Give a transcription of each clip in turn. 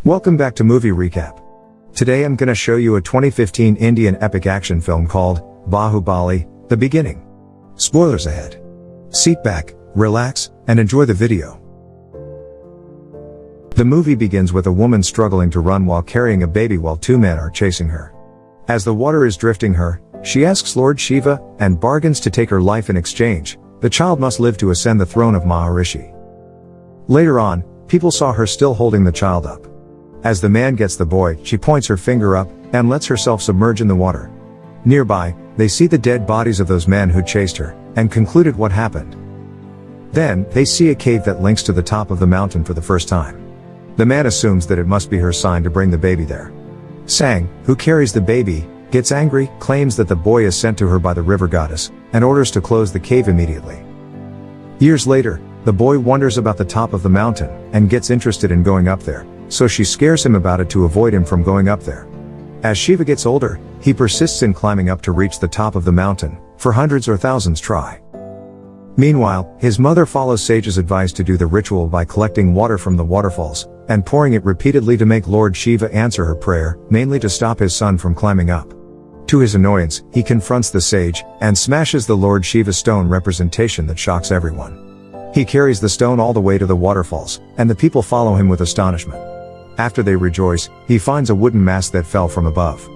Welcome back to Movie Recap. Today I'm gonna show you a 2015 Indian epic action film called Bahubali: The Beginning. Spoilers ahead. Sit back, relax, and enjoy the video. The movie begins with a woman struggling to run while carrying a baby while two men are chasing her. As the water is drifting her, she asks Lord Shiva and bargains to take her life in exchange. The child must live to ascend the throne of Maharishi. Later on, people saw her still holding the child up. As the man gets the boy, she points her finger up and lets herself submerge in the water. Nearby, they see the dead bodies of those men who chased her and concluded what happened. Then, they see a cave that links to the top of the mountain for the first time. The man assumes that it must be her sign to bring the baby there. Sang, who carries the baby, gets angry, claims that the boy is sent to her by the river goddess, and orders to close the cave immediately. Years later, the boy wonders about the top of the mountain and gets interested in going up there, so she scares him about it to avoid him from going up there. As Shiva gets older, he persists in climbing up to reach the top of the mountain, for hundreds or thousands try. Meanwhile, his mother follows Sage's advice to do the ritual by collecting water from the waterfalls, and pouring it repeatedly to make Lord Shiva answer her prayer, mainly to stop his son from climbing up. To his annoyance, he confronts the sage, and smashes the Lord Shiva stone representation that shocks everyone. He carries the stone all the way to the waterfalls, and the people follow him with astonishment. After they rejoice, he finds a wooden mask that fell from above.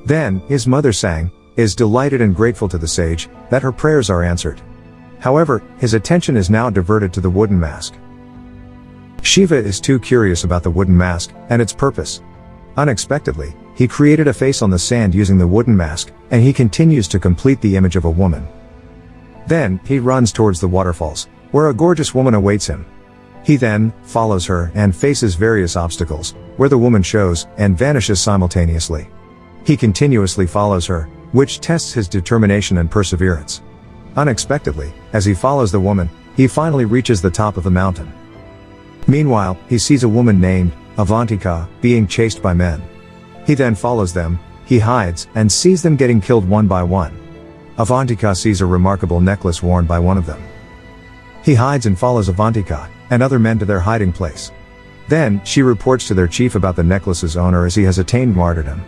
Then, his mother Sang, is delighted and grateful to the sage, that her prayers are answered. However, his attention is now diverted to the wooden mask. Shiva is too curious about the wooden mask, and its purpose. Unexpectedly, he created a face on the sand using the wooden mask, and he continues to complete the image of a woman. Then, he runs towards the waterfalls, where a gorgeous woman awaits him. He then follows her and faces various obstacles, where the woman shows and vanishes simultaneously. He continuously follows her, which tests his determination and perseverance. Unexpectedly, as he follows the woman, he finally reaches the top of the mountain. Meanwhile, he sees a woman named Avantika being chased by men. He then follows them, he hides, and sees them getting killed one by one. Avantika sees a remarkable necklace worn by one of them. He hides and follows Avantika and other men to their hiding place. Then, she reports to their chief about the necklace's owner as he has attained martyrdom.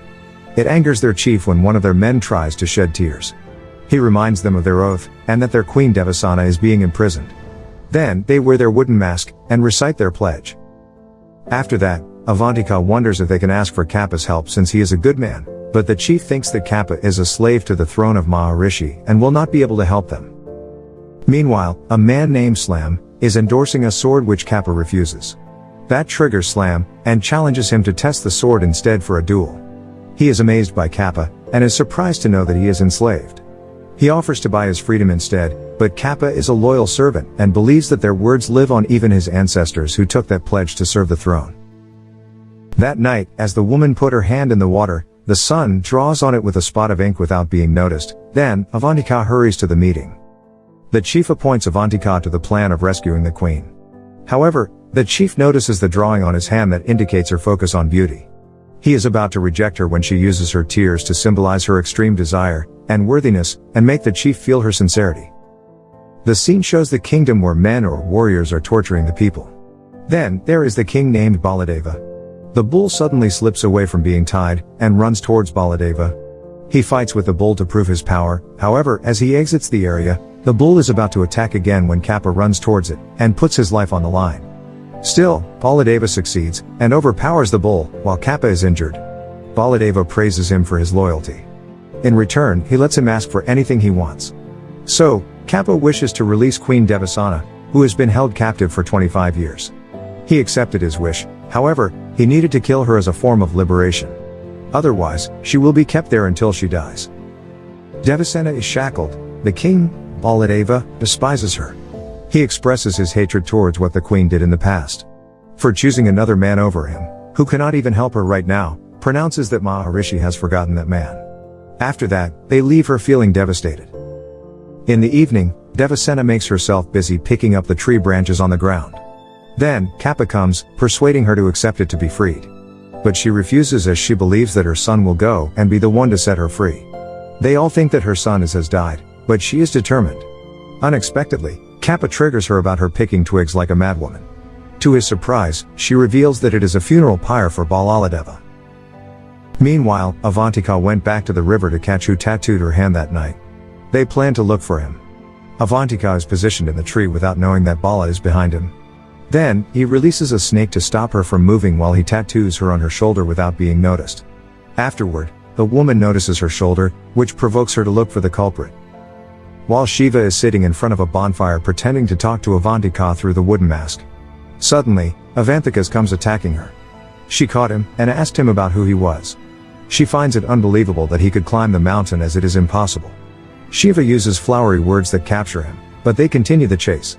It angers their chief when one of their men tries to shed tears. He reminds them of their oath, and that their queen Devasana is being imprisoned. Then, they wear their wooden mask, and recite their pledge. After that, Avantika wonders if they can ask for Kappa's help since he is a good man, but the chief thinks that Kappa is a slave to the throne of Maharishi and will not be able to help them. Meanwhile, a man named Slam is endorsing a sword which Kappa refuses. That triggers Slam, and challenges him to test the sword instead for a duel. He is amazed by Kappa, and is surprised to know that he is enslaved. He offers to buy his freedom instead, but Kappa is a loyal servant and believes that their words live on even his ancestors who took that pledge to serve the throne. That night, as the woman put her hand in the water, the sun draws on it with a spot of ink without being noticed. Then, Avantika hurries to the meeting. The chief appoints Avantika to the plan of rescuing the queen. However, the chief notices the drawing on his hand that indicates her focus on beauty. He is about to reject her when she uses her tears to symbolize her extreme desire and worthiness, and make the chief feel her sincerity. The scene shows the kingdom where men or warriors are torturing the people. Then, there is the king named Baladeva. The bull suddenly slips away from being tied, and runs towards Baladeva. He fights with the bull to prove his power. However, as he exits the area, the bull is about to attack again when Kappa runs towards it, and puts his life on the line. Still, Baladeva succeeds, and overpowers the bull, while Kappa is injured. Baladeva praises him for his loyalty. In return, he lets him ask for anything he wants. So, Kappa wishes to release Queen Devasana, who has been held captive for 25 years. He accepted his wish, however, he needed to kill her as a form of liberation. Otherwise, she will be kept there until she dies. Devasena is shackled. The king, Baladeva, despises her. He expresses his hatred towards what the queen did in the past. For choosing another man over him, who cannot even help her right now, pronounces that Maharishi has forgotten that man. After that, they leave her feeling devastated. In the evening, Devasena makes herself busy picking up the tree branches on the ground. Then, Kappa comes, persuading her to accept it to be freed. But she refuses as she believes that her son will go and be the one to set her free. They all think that her son has died, but she is determined. Unexpectedly, Kappa triggers her about her picking twigs like a madwoman. To his surprise, she reveals that it is a funeral pyre for Balaladeva. Meanwhile, Avantika went back to the river to catch who tattooed her hand that night. They plan to look for him. Avantika is positioned in the tree without knowing that Bala is behind him. Then, he releases a snake to stop her from moving while he tattoos her on her shoulder without being noticed. Afterward, the woman notices her shoulder, which provokes her to look for the culprit. While Shiva is sitting in front of a bonfire pretending to talk to Avantika through the wooden mask. Suddenly, Avantika comes attacking her. She caught him, and asked him about who he was. She finds it unbelievable that he could climb the mountain as it is impossible. Shiva uses flowery words that capture him, but they continue the chase.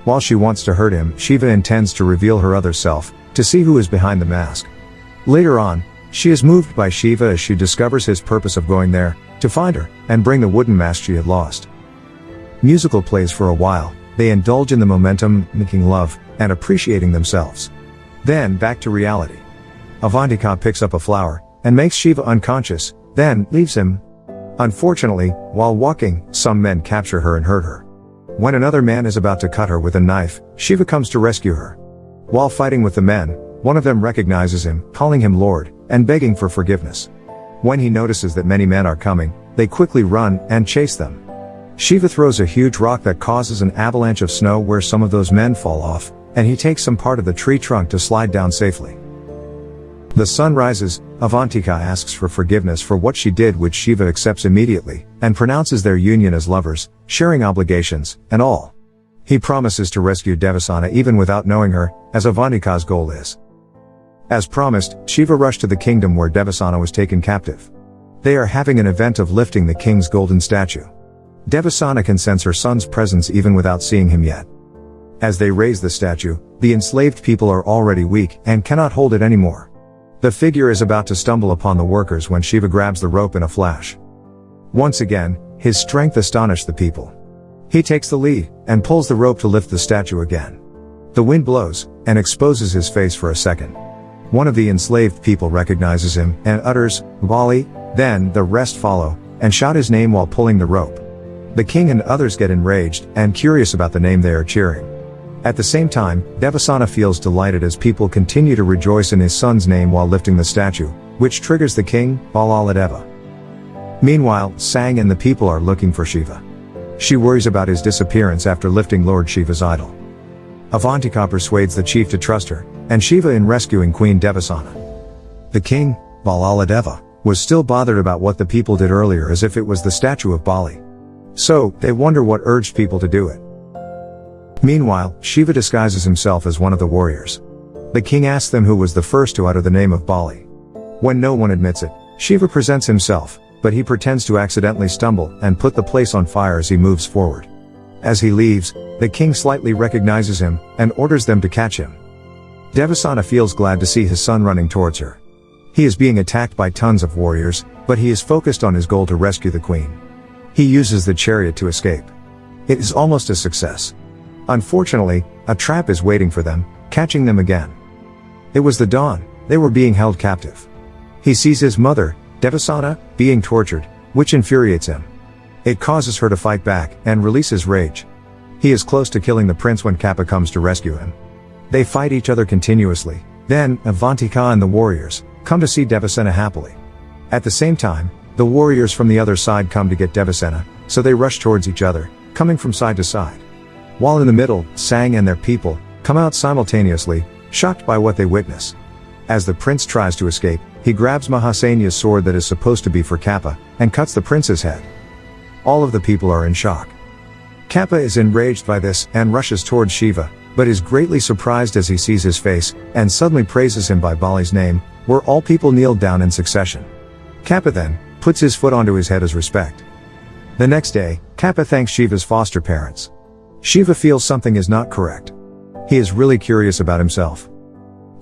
While she wants to hurt him, Shiva intends to reveal her other self, to see who is behind the mask. Later on, she is moved by Shiva as she discovers his purpose of going there, to find her, and bring the wooden mask she had lost. Musical plays for a while, they indulge in the momentum, making love, and appreciating themselves. Then, back to reality. Avantika picks up a flower, and makes Shiva unconscious, then, leaves him. Unfortunately, while walking, some men capture her and hurt her. When another man is about to cut her with a knife, Shiva comes to rescue her. While fighting with the men, one of them recognizes him, calling him Lord, and begging for forgiveness. When he notices that many men are coming, they quickly run, and chase them. Shiva throws a huge rock that causes an avalanche of snow where some of those men fall off, and he takes some part of the tree trunk to slide down safely. The sun rises, Avantika asks for forgiveness for what she did, which Shiva accepts immediately, and pronounces their union as lovers, sharing obligations, and all. He promises to rescue Devasana even without knowing her, as Avantika's goal is. As promised, Shiva rushed to the kingdom where Devasana was taken captive. They are having an event of lifting the king's golden statue. Devasana can sense her son's presence even without seeing him yet. As they raise the statue, the enslaved people are already weak, and cannot hold it anymore. The figure is about to stumble upon the workers when Shiva grabs the rope in a flash. Once again, his strength astonished the people. He takes the lead, and pulls the rope to lift the statue again. The wind blows, and exposes his face for a second. One of the enslaved people recognizes him, and utters, "Bali," then the rest follow, and shout his name while pulling the rope. The king and others get enraged, and curious about the name they are cheering. At the same time, Devasana feels delighted as people continue to rejoice in his son's name while lifting the statue, which triggers the king, Balaladeva. Meanwhile, Sang and the people are looking for Shiva. She worries about his disappearance after lifting Lord Shiva's idol. Avantika persuades the chief to trust her, and Shiva in rescuing Queen Devasana. The king, Balaladeva, was still bothered about what the people did earlier as if it was the statue of Bali. So, they wonder what urged people to do it. Meanwhile, Shiva disguises himself as one of the warriors. The king asks them who was the first to utter the name of Bali. When no one admits it, Shiva presents himself, but he pretends to accidentally stumble and put the place on fire as he moves forward. As he leaves, the king slightly recognizes him, and orders them to catch him. Devasana feels glad to see his son running towards her. He is being attacked by tons of warriors, but he is focused on his goal to rescue the queen. He uses the chariot to escape. It is almost a success. Unfortunately, a trap is waiting for them, catching them again. It was the dawn, they were being held captive. He sees his mother, Devasana, being tortured, which infuriates him. It causes her to fight back, and release his rage. He is close to killing the prince when Kappa comes to rescue him. They fight each other continuously, then, Avantika and the warriors, come to see Devasana happily. At the same time, the warriors from the other side come to get Devasana, so they rush towards each other, coming from side to side. While in the middle, Sang and their people, come out simultaneously, shocked by what they witness. As the prince tries to escape, he grabs Mahasenya's sword that is supposed to be for Kappa, and cuts the prince's head. All of the people are in shock. Kappa is enraged by this, and rushes towards Shiva, but is greatly surprised as he sees his face, and suddenly praises him by Bali's name, where all people kneel down in succession. Kappa then, puts his foot onto his head as respect. The next day, Kappa thanks Shiva's foster parents. Shiva feels something is not correct. He is really curious about himself.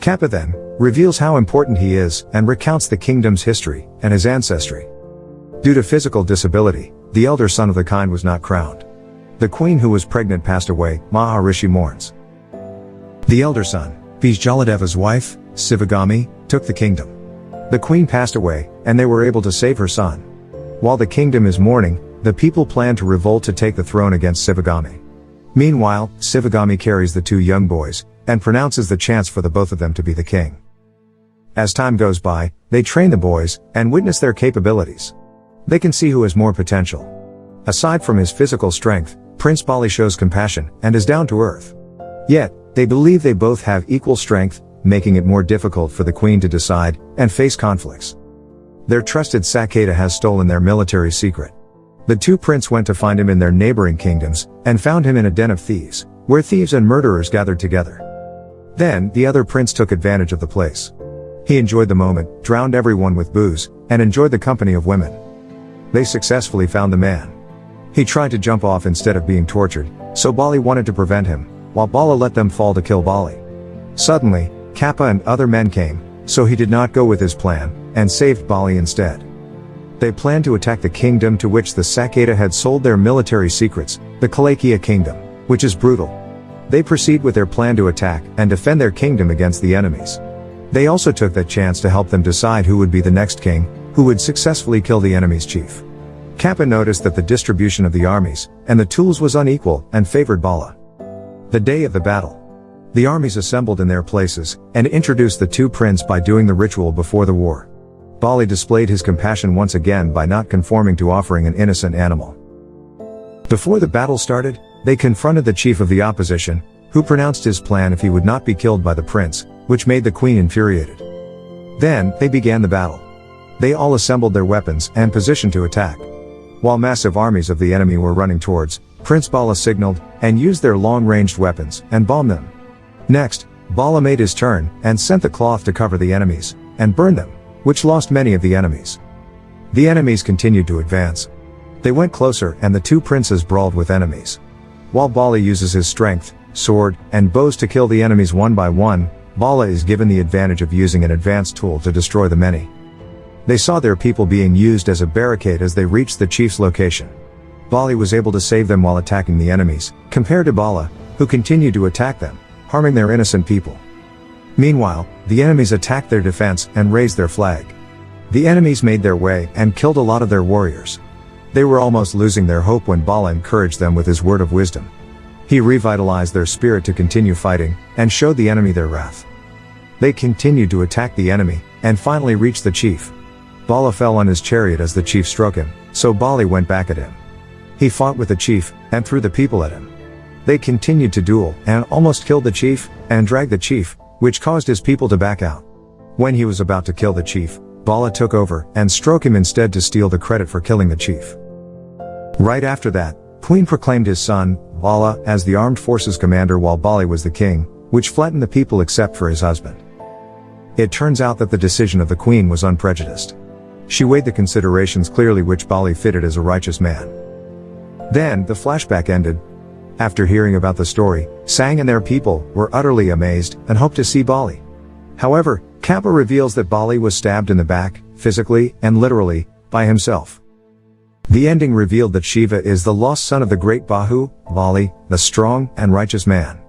Kappa then, reveals how important he is, and recounts the kingdom's history, and his ancestry. Due to physical disability, the elder son of the kind was not crowned. The queen who was pregnant passed away, Maharishi mourns. The elder son, Vijjaladeva's wife, Sivagami, took the kingdom. The queen passed away, and they were able to save her son. While the kingdom is mourning, the people plan to revolt to take the throne against Sivagami. Meanwhile, Shivagami carries the two young boys, and pronounces the chance for the both of them to be the king. As time goes by, they train the boys, and witness their capabilities. They can see who has more potential. Aside from his physical strength, Prince Bali shows compassion, and is down to earth. Yet, they believe they both have equal strength, making it more difficult for the queen to decide, and face conflicts. Their trusted Saketa has stolen their military secret. The two princes went to find him in their neighboring kingdoms, and found him in a den of thieves, where thieves and murderers gathered together. Then, the other prince took advantage of the place. He enjoyed the moment, drowned everyone with booze, and enjoyed the company of women. They successfully found the man. He tried to jump off instead of being tortured, so Bali wanted to prevent him, while Bala let them fall to kill Bali. Suddenly, Kappa and other men came, so he did not go with his plan, and saved Bali instead. They planned to attack the kingdom to which the Saketa had sold their military secrets, the Kalakia kingdom, which is brutal. They proceed with their plan to attack and defend their kingdom against the enemies. They also took that chance to help them decide who would be the next king, who would successfully kill the enemy's chief. Kappa noticed that the distribution of the armies and the tools was unequal and favored Bala. The day of the battle. The armies assembled in their places, and introduced the two princes by doing the ritual before the war. Bali displayed his compassion once again by not conforming to offering an innocent animal. Before the battle started, they confronted the chief of the opposition, who pronounced his plan if he would not be killed by the prince, which made the queen infuriated. Then, they began the battle. They all assembled their weapons and positioned to attack. While massive armies of the enemy were running towards, Prince Bala signaled, and used their long-ranged weapons, and bombed them. Next, Bala made his turn, and sent the cloth to cover the enemies, and burn them, which lost many of the enemies. The enemies continued to advance. They went closer, and the two princes brawled with enemies. While Bali uses his strength, sword, and bows to kill the enemies one by one, Bala is given the advantage of using an advanced tool to destroy the many. They saw their people being used as a barricade as they reached the chief's location. Bali was able to save them while attacking the enemies, compared to Bala, who continued to attack them, harming their innocent people. Meanwhile, the enemies attacked their defense and raised their flag. The enemies made their way and killed a lot of their warriors. They were almost losing their hope when Bala encouraged them with his word of wisdom. He revitalized their spirit to continue fighting, and showed the enemy their wrath. They continued to attack the enemy, and finally reached the chief. Bala fell on his chariot as the chief struck him, so Bali went back at him. He fought with the chief, and threw the people at him. They continued to duel, and almost killed the chief, and dragged the chief, which caused his people to back out. When he was about to kill the chief, Bala took over, and struck him instead to steal the credit for killing the chief. Right after that, Queen proclaimed his son, Bala, as the armed forces commander while Bali was the king, which flattened the people except for his husband. It turns out that the decision of the queen was unprejudiced. She weighed the considerations clearly which Bali fitted as a righteous man. Then, the flashback ended. After hearing about the story, Sang and their people were utterly amazed, and hoped to see Bali. However, Kappa reveals that Bali was stabbed in the back, physically, and literally, by himself. The ending revealed that Shiva is the lost son of the great Bahu, Bali, the strong and righteous man.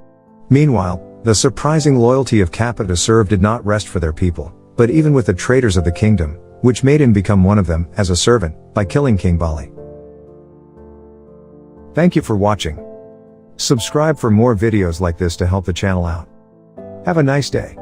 Meanwhile, the surprising loyalty of Kappa to serve did not rest for their people, but even with the traitors of the kingdom, which made him become one of them, as a servant, by killing King Bali. Thank you for watching. Subscribe for more videos like this to help the channel out. Have a nice day.